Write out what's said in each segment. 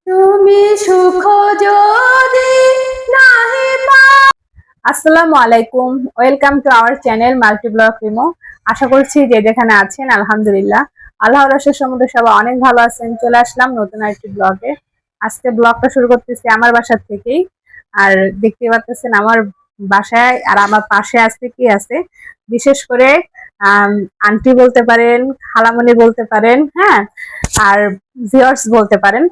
তুমি সুখ যদি নাহি পাও। আসসালামু আলাইকুম, welcome to our channel multi blog রিমো। আশা করছি যে যেখানে আছেন আলহামদুলিল্লাহ আল্লাহর অশেষ রহমতে সবাই অনেক ভালো আছেন। চলে আসলাম নতুন আরেকটি ব্লগে। আজকে ব্লগটা শুরু করতেছি আমার বাসা থেকেই। আর দেখতে পাচ্ছেন আমার বাসায় আর আমার পাশে আজকে কি আছে, বিশেষ করে আন্টি বলতে পারেন, খালামণি বলতে পারেন, হ্যাঁ, আর ভিউয়ার্স বলতে পারেন।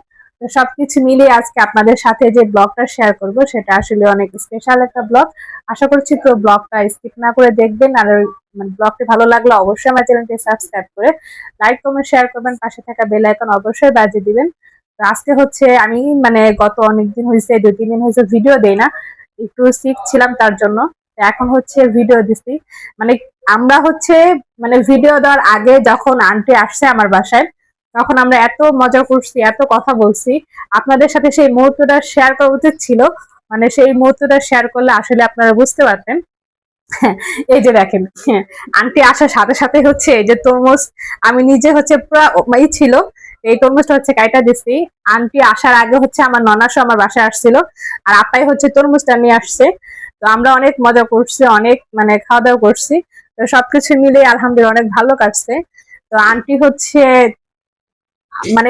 তো সবকিছু মিলিয়ে আজকে আপনাদের সাথে যে ব্লগটা শেয়ার করব সেটা আসলে অনেক স্পেশাল একটা ব্লগ। আশা করছি তো ব্লগটা স্কিপ না করে দেখবেন। আর ব্লগটি ভালো লাগলে অবশ্যই আমার চ্যানেলটি সাবস্ক্রাইব করে লাইক কমেন্ট শেয়ার করবেন, পাশে থাকা বেল আইকন অবশ্যই বাজিয়ে দিবেন। তো আজকে হচ্ছে আমি গত অনেকদিন হয়েছে, 2-3 দিন হয়েছে ভিডিও দেই না, একটু সিক ছিলাম তার জন্য। এখন হচ্ছে ভিডিও দিছি। মানে আমরা হচ্ছে ভিডিও দেওয়ার আগে যখন আন্টি আসছে আমার বাসায়, তখন আমরা এত মজা করছি, এত কথা বলছি। আপনাদের সাথে সেই মুহূর্তটা শেয়ার করা উচিত ছিল। সেই মুহূর্তটা শেয়ার করলে আসলে আপনারা বুঝতে পারতেন। এই যে দেখেন, আন্টি আসার সাথে সাথে হচ্ছে এই যে তরমুজ, আমি নিজে হচ্ছে পুরো ছিল, এই তরমুজটা হচ্ছে কাইটা দিছি। আন্টি আসার আগে হচ্ছে আমার ননাসও আমার বাসায় আসছিল, আর আপাই হচ্ছে তরমুজটা নিয়ে আসছে। তো আমরা অনেক মজা করছি, অনেক খাওয়া দাওয়া করছি। তো সবকিছু মিলে আলহামদুলিল্লাহ অনেক ভালো কাটছে। তো আন্টি হচ্ছে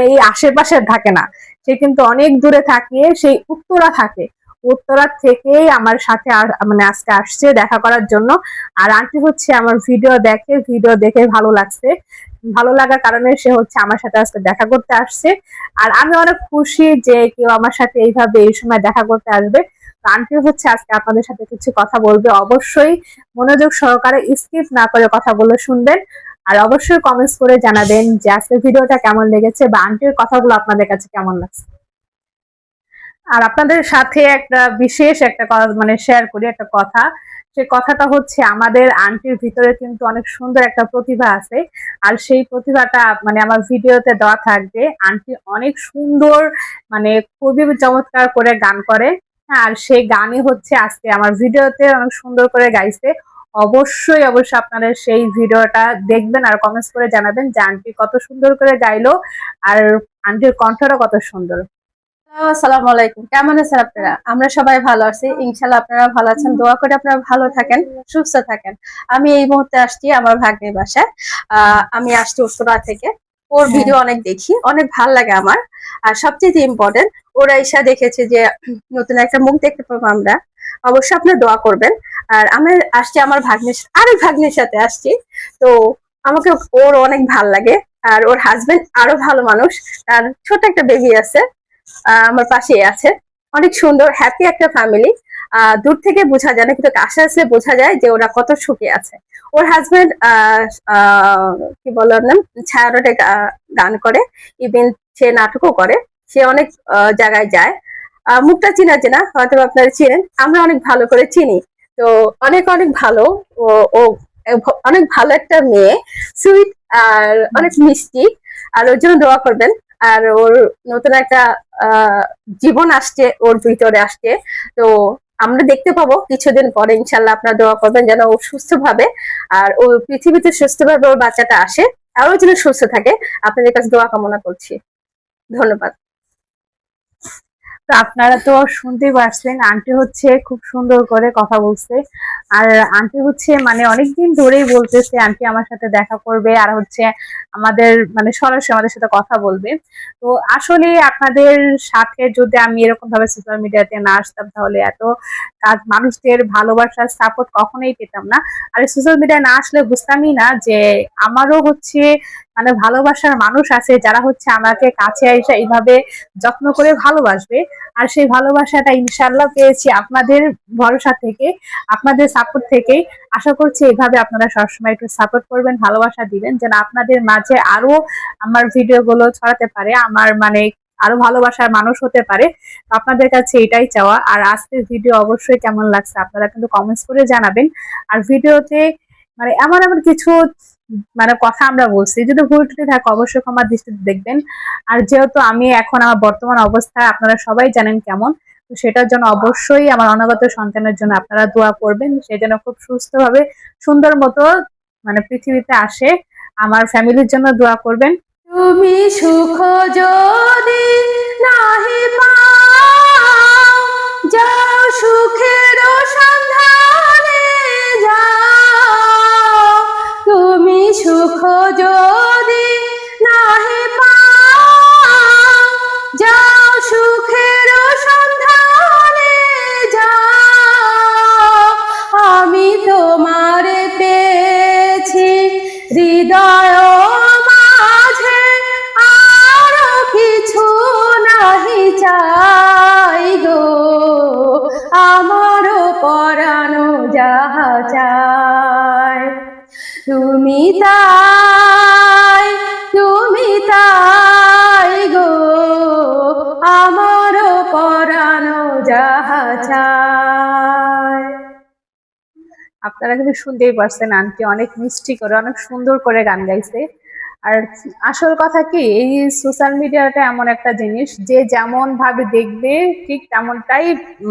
এই আশেপাশে থাকে না, সে কিন্তু অনেক দূরে থাকে, সেই উত্তরা থাকে। উত্তরা থেকেই আমার সাথে আজকে আসছে দেখা করার জন্য। আর আন্টি হচ্ছে আমার ভিডিও দেখে, ভিডিও দেখে ভালো লাগছে, ভালো লাগার কারণে সে হচ্ছে আমার সাথে আজকে দেখা করতে আসছে। আর আমি অনেক খুশি যে কেউ আমার সাথে এইভাবে এই সময় দেখা করতে আসবে। আন্টি হচ্ছে আজকে আপনাদের সাথে কিছু কথা বলবে, অবশ্যই মনোযোগ সহকারে স্কিপ না করে কথাগুলো শুনবেন। আর অবশ্যই কমেন্টস করে জানাবেন যে আজকের ভিডিওটা কেমন লেগেছে বা আন্টির কথাগুলো আপনাদের কাছে কেমন লাগছে। আর আপনাদের সাথে একটা বিশেষ একটা শেয়ার করি একটা কথা। সেই কথাটা হচ্ছে, আমাদের আন্টির ভিতরে কিন্তু অনেক সুন্দর একটা প্রতিভা আছে। আর সেই প্রতিভাটা আমার ভিডিওতে দেওয়া থাকবে। আন্টি অনেক সুন্দর, খুবই চমৎকার করে গান করে। হ্যাঁ, আর সেই গানই হচ্ছে আজকে আমার ভিডিওতে অনেক সুন্দর করে গাইছে। অবশ্যই অবশ্যই আপনারা সেই ভিডিওটা দেখবেন আর কমেন্টস করে জানাবেন যে আন্টি কত সুন্দর করে গাইলো, আর আন্টির কণ্ঠটা কত সুন্দর। আসসালামু আলাইকুম, কেমন আছেন আপনারা? আমরা সবাই ভালো আছি, ইনশাআল্লাহ আপনারা ভালো আছেন। দোয়া করে আপনারা ভালো থাকেন, সুস্থ থাকেন। আমি এই মুহূর্তে আসছি আমার ভাগ্নের বাসায়। আমি আসছি উত্তরা থেকে। ওর ভিডিও অনেক দেখি, অনেক ভালো লাগে আমার। আর সবচেয়ে ইম্পর্টেন্ট, ওরা এসে দেখেছে যে নতুন একটা মুখ দেখতে পাবো আমরা। অবশ্যই আপনারা দোয়া করবেন। আর আমি আসছি আমার ভাগ্নের, আরেক ভাগ্নের সাথে আসছি। তো আমাকে ওর অনেক ভাল লাগে। আর ওর হাজবেন্ড আরো ভালো মানুষ, তার ছোট একটা বেবি আছে, আমার পাশেই আছে। অনেক সুন্দর হ্যাপি একটা ফ্যামিলি। দূর থেকে বোঝা যায় না, কিন্তু কাছে আসলে বোঝা যায় যে ওরা কত সুখী আছে। ওর হাজবেন্ড কি বলার নাম, ছায়ানটে গান করে, ইভেন সে নাটকও করে। সে অনেক জায়গায় যায়। মুখটা চেনা চেনা, হয়তো আপনারা চিনেন, আমরা অনেক ভালো করে চিনি। তো অনেক অনেক ভালো। ও ও অনেক ভালো একটা মেয়ে, সুইট আর অনেক মিষ্টি। আর ওর জন্য দোয়া করবেন। আর ওর নতুন একটা জীবন আসছে, ওর ভিতরে আসছে। তো আমরা দেখতে পাবো কিছুদিন পরে, ইনশাল্লাহ আপনারা দোয়া করবেন যেন ও সুস্থভাবে, আর ও পৃথিবীতে সুস্থভাবে ওর বাচ্চাটা আসে, আর ও যেন সুস্থ থাকে। আপনাদের কাছে দোয়া কামনা করছি। ধন্যবাদ। তো আপনারা তো শুনতেই পারছেন, আন্টি হচ্ছে খুব সুন্দর করে কথা বলছে। আর আন্টি হচ্ছে অনেকদিন ধরেই বলতেছে আন্টি আমার সাথে দেখা করবে, আর হচ্ছে আমাদের সরাসরি আমাদের সাথে কথা বলবে। তো আসলে আপনাদের সাথে যদি আমি এরকম ভাবে সোশ্যাল মিডিয়াতে না আসতাম, তাহলে এত কাজ, মানুষদের ভালোবাসার সাপোর্ট কখনোই পেতাম না। আর সোশ্যাল মিডিয়ায় না আসলে বুঝতামই না যে আমারও হচ্ছে ভালোবাসার মানুষ আছে, যারা হচ্ছে আমাকে কাছে এসে এইভাবে যত্ন করে ভালোবাসবে। আর সেই ভালোবাসাটা ইনশাল্লাহ পেয়েছি আপনাদের ভরসা থেকে, আপনাদের সাপোর্ট থেকেই। আশা করছি এইভাবে আপনারা সবসময় একটু সাপোর্ট করবেন, ভালোবাসা দিবেন, যেন আপনাদের মাঝে আরো আমার ভিডিও গুলো ছড়াতে পারে, আমার আরো ভালোবাসার মানুষ হতে পারে। আপনাদের কাছে এটাই চাওয়া। আর আজকের ভিডিও অবশ্যই কেমন লাগছে আপনারা কিন্তু কমেন্টস করে জানাবেন। আর ভিডিওতে এমন এমন কিছু কথা আমরা বলছি, যদি ভুল ত্রুটি থাকে অবশ্যই ক্ষমার দৃষ্টিতে দেখবেন। আর যেহেতু আমি এখন আমার বর্তমান অবস্থায় আপনারা সবাই জানেন কেমন, তো সেটার জন্য অবশ্যই আমার অনাগত সন্তানের জন্য আপনারা দোয়া করবেন, সে যেন খুব সুস্থভাবে সুন্দর মতো পৃথিবীতে আসে। আমার ফ্যামিলির জন্য দোয়া করবেন। তুমি সুখ যদি নাহি পাও, যাও সুখের সন্ধানে যাও, তুমি সুখ যদি নাহি পাও, যাও সুখের সন্ধানে যাও, আমি তোমারে পেয়েছি হৃদয় মাঝে, আরো কিছু নাহি চাই গো, আমারও পরানো যাহা চাই, তুমি তাই গো, আমারও পরানো যাহা চাই। আপনারা কিন্তু শুনতেই পারছেন, আন্টি অনেক মিষ্টি করে অনেক সুন্দর করে গান গাইছে। আর আসল কথা কি, এই সোশ্যাল মিডিয়াটা এমন একটা জিনিস যে যেমন ভাবে দেখবে ঠিক তেমনটাই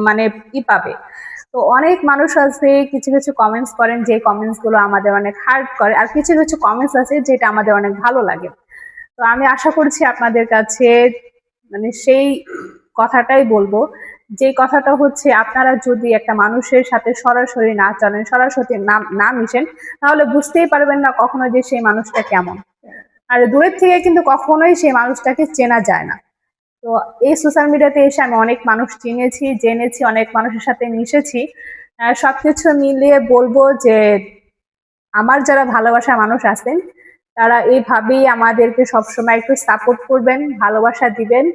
মানে পাবে। তো অনেক মানুষ আছে কিছু কিছু কমেন্টস করেন, যে কমেন্টস গুলো আমাদের অনেক হার্ট করে, আর কিছু কিছু কমেন্টস আছে যেটা আমাদের অনেক ভালো লাগে। তো আমি আশা করছি আপনাদের কাছে মানে সেই কথাটাই বলবো, যে কথাটা হচ্ছে আপনারা যদি একটা মানুষের সাথে সরাসরি না চলেন, সরাসরি না মিশেন, তাহলে বুঝতেই পারবেন না কখনো যে সেই মানুষটা কেমন। আর দূরের থেকে কিন্তু কখনোই সেই মানুষটাকে চেনা যায় না। তো এই সোশ্যাল মিডিয়াতে এসে আমি অনেক মানুষ চিনেছি, জেনেছি, অনেক মানুষের সাথে মিশেছি। সবকিছু মিলিয়ে বলবো যে আমার যারা ভালোবাসা মানুষ আছেন, তারা এইভাবেই আমাদেরকে সবসময় একটু সাপোর্ট করবেন, ভালোবাসা দিবেন,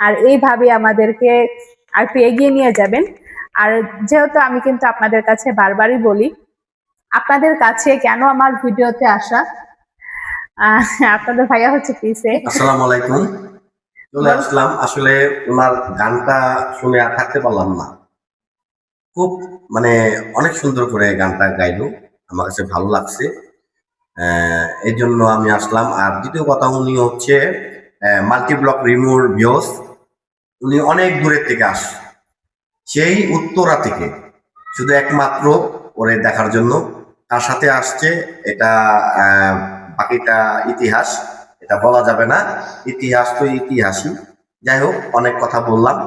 আর এইভাবেই আমাদেরকে আর একটু এগিয়ে নিয়ে যাবেন। আর যেহেতু আমি কিন্তু আপনাদের কাছে বারবারই বলি, আপনাদের কাছে কেন আমার ভিডিওতে আসা, আপনাদের ভাইয়া হচ্ছে পিসে। আসসালামু আলাইকুম, চলে আসলাম। আসলে ওনার গানটা শুনে আর থাকতে পারলাম না, খুব মানে অনেক সুন্দর করে গানটা গাইলো, আমার কাছে ভালো লাগছে, এই জন্য আমি আসলাম। আর দ্বিতীয় কথা, উনি হচ্ছে মাল্টি ব্লক রিমোর ভিউস, উনি অনেক দূরের থেকে আসে, সেই উত্তরা থেকে, শুধু একমাত্র ওরে দেখার জন্য। তার সাথে আসছে, এটা বাকিটা ইতিহাস, এটা বলা যাবে না, ইতিহাস তো ইতিহাসই। যাই হোক, অনেক কথা বললাম।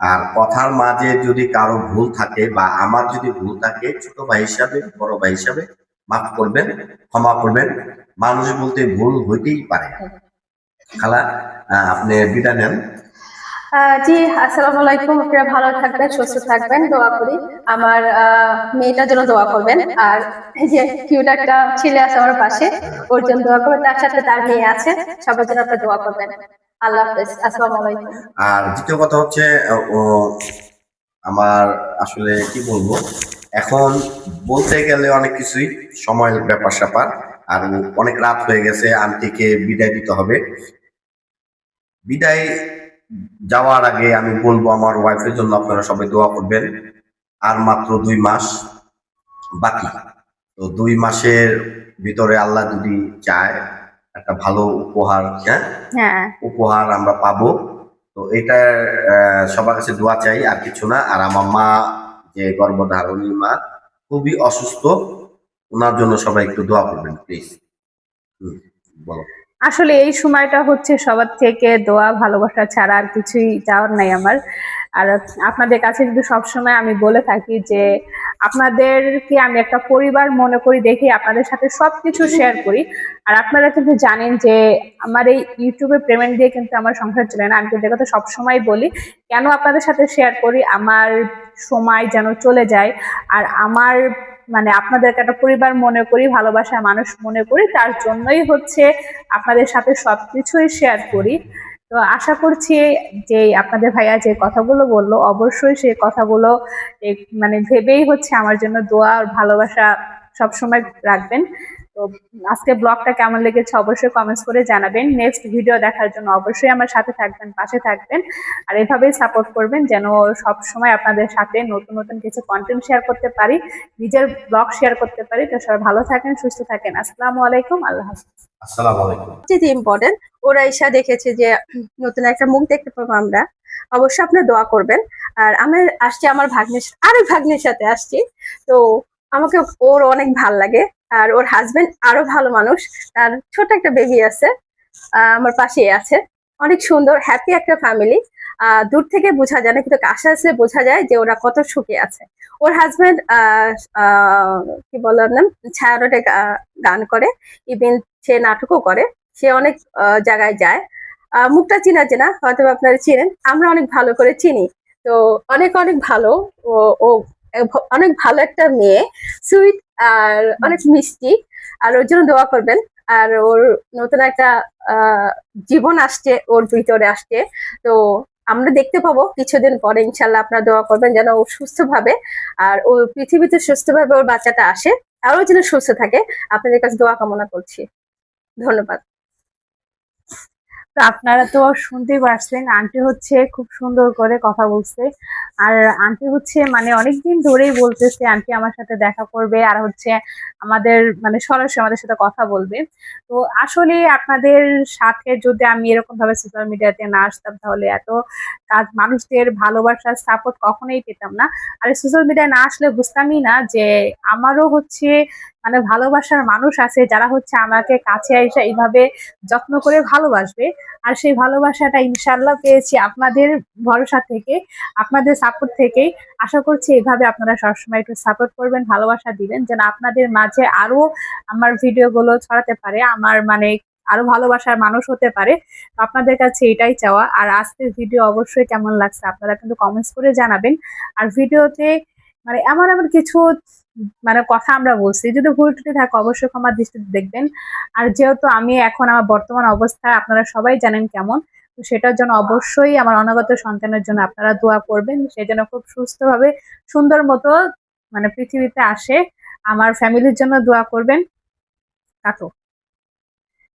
আর কথার মাঝে যদি কারো ভুল থাকে বা আমার যদি ভুল থাকে, ছোট ভাই হিসাবে, বড় ভাই হিসাবে মাফ করবেন, ক্ষমা করবেন। মানুষ বলতে ভুল হইতেই পারে। খালা, আপনি বিদায় নেন। জি, আসসালামু আলাইকুম। আপনারা ভালো থাকবেন, সুস্থ থাকবেন, দোয়া করি। আমার মেয়েটার জন্য দোয়া করবেন। আর এই যে কিউট একটা ছেলে আছে আমার পাশে, ওর জন্য দোয়া করবেন। তার সাথে তার মেয়ে আছে, সবার জন্য আপনারা দোয়া করবেন। আল্লাহ হাফেজ, আসসালামু আলাইকুম। আর দ্বিতীয় কথা হচ্ছে, আমার আসলে কি বলবো, এখন বলতে গেলে অনেক কিছুই, সময়ের ব্যাপার স্যাপার, আর অনেক রাত হয়ে গেছে, আন্টিকে বিদায় দিতে হবে। বিদায় যাওয়ার আগে আমি বলবো, আমার ওয়াইফের জন্য আপনারা সবাই দোয়া করবেন। আর মাত্র 2 মাস বাকি, তো 2 মাসের ভিতরে আল্লাহ যদি চায় একটা ভালো উপহার, হ্যাঁ, উপহার আমরা পাবো। তো এটা সবার কাছে দোয়া চাই, আর কিছু না। আর আমার মা, যে গর্ভধারণী মা, খুবই অসুস্থ, ওনার জন্য সবাই একটু দোয়া করবেন প্লিজ। বলো। আসলে এই সময়টা হচ্ছে সবার থেকে দোয়া ভালোবাসা ছাড়া আর কিছুই চাওয়ার নাই আমার। আর আপনাদের কাছে কিন্তু সবসময় আমি বলে থাকি যে আপনাদেরকে আমি একটা পরিবার মনে করি, দেখি আপনাদের সাথে সবকিছু শেয়ার করি। আর আপনারা কিন্তু জানেন যে আমার এই ইউটিউবে পেমেন্ট দিয়ে কিন্তু আমার সংসার চলে না। আমি কিন্তু কথা সবসময় বলি, কেন আপনাদের সাথে শেয়ার করি, আমার সময় যেন চলে যায়, আর আমার মানে আপনাদেরকে একটা পরিবার মনে করি, ভালোবাসার মানুষ মনে করি, তার জন্যই হচ্ছে আপনাদের সাথে সবকিছুই শেয়ার করি। তো আশা করছি যে আপনাদের ভাইয়া যে কথাগুলো বললো, অবশ্যই সেই কথাগুলো মানে ভেবেই হচ্ছে আমার জন্য দোয়া আর ভালোবাসা সবসময় রাখবেন। তো আজকে ব্লগটা কেমন লেগেছে অবশ্যই কমেন্টস করে জানাবেন। নেক্সট ভিডিও দেখার জন্য অবশ্যই আমার সাথে থাকবেন, পাশে থাকবেন, আর এভাবেই সাপোর্ট করবেন যেন সব সময় আপনাদের সাথে নতুন নতুন কিছু কন্টেন্ট শেয়ার করতে পারি, নিজের ব্লগ শেয়ার করতে পারি। তো সবাই ভালো থাকেন, সুস্থ থাকেন। আসসালামু আলাইকুম, আল্লাহ হাফেজ। আসসালামু আলাইকুম। যেটি ইম্পর্টেন্ট, ওরা এসে দেখেছে যে নতুন একটা মুখ দেখতে পাবো আমরা, অবশ্যই আপনারা দোয়া করবেন। আর আমি আসছি আমার ভাগ্নের, আরেক ভাগ্নের সাথে আসছি, তো আমাকে ওর অনেক ভাল লাগে। আর ওর হাজবেন্ড আরো ভালো মানুষ, তার ছোট একটা বেবি আছে, আমার পাশেই আছে, অনেক সুন্দর হ্যাপি একটা ফ্যামিলি। দূর থেকে বোঝা যায় না, কিন্তু কাছে আসলে বোঝা যায় যে ওরা কত সুখী আছে। ওর হাজবেন্ড কি বলে ওর নাম, ছায়ানটে গান করে, ইভেন সে নাটকও করে, সে অনেক জায়গায় যায়। মুখটা চেনা চেনা, হয়তো আপনারা চিনেন, আমরা অনেক ভালো করে চিনি। তো অনেক অনেক ভালো, ও ও অনেক ভালো একটা মেয়ে, সুইট আর অনেক মিষ্টি। আর ওর জন্য দোয়া করবেন। আর ওর নতুন একটা জীবন আসছে, ওর ভিতরে আসছে। তো আমরা দেখতে পাবো কিছুদিন পরে, ইনশাল্লাহ আপনারা দোয়া করবেন যেন ও সুস্থভাবে, আর ও পৃথিবীতে সুস্থভাবে ওর বাচ্চাটা আসে, আর ও যেন সুস্থ থাকে। আপনাদের কাছে দোয়া কামনা করছি। ধন্যবাদ। তো আপনারা তো শুনতেই পারছেন, আন্টি হচ্ছে খুব সুন্দর করে কথা বলছে। আর আন্টি হচ্ছে মানে অনেকদিন ধরেই বলতেছে আন্টি আমার সাথে দেখা করবে, আর হচ্ছে আমাদের মানে সরাসরি আমাদের সাথে কথা বলবে। তো আসলে আপনাদের সাথে যদি আমি এরকম ভাবে সোশ্যাল মিডিয়াতে না আসতাম, তাহলে এত কাজ মানুষদের ভালোবাসার সাপোর্ট কখনোই পেতাম না। আর সোশ্যাল মিডিয়ায় না আসলে বুঝতামই না যে আমারও হচ্ছে মানে ভালোবাসার মানুষ আছে, যারা হচ্ছে আমাকে কাছে এসে এইভাবে যত্ন করে ভালোবাসবে। আর সেই ভালোবাসাটা ইনশাল্লাহ পেয়েছি আপনাদের ভরসা থেকে, আপনাদের সাপোর্ট থেকেই। আশা করছি এভাবে আপনারা সবসময় একটু সাপোর্ট করবেন, ভালোবাসা দিবেন, যেন আপনাদের মাঝে আরো আমার ভিডিওগুলো ছড়াতে পারে, আমার মানে আরো ভালোবাসার মানুষ হতে পারে। তো আপনাদের কাছে এটাই চাওয়া। আর আজকের ভিডিও অবশ্যই কেমন লাগছে আপনারা কিন্তু কমেন্টস করে জানাবেন। আর ভিডিওতে মানে এমন এমন কিছু মানে কথা আমরা বলছি, যদি ভুল ত্রুটি থাকে অবশ্যই ক্ষমার দৃষ্টিতে দেখবেন। আর যেহেতু আমি এখন আমার বর্তমান অবস্থা আপনারা সবাই জানেন কেমন, তো সেটার জন্য অবশ্যই আমার অনাগত সন্তানের জন্য আপনারা দোয়া করবেন, সে যেন খুব সুস্থভাবে সুন্দর মতো মানে পৃথিবীতে আসে। আমার ফ্যামিলির জন্য দোয়া করবেন। কাটো।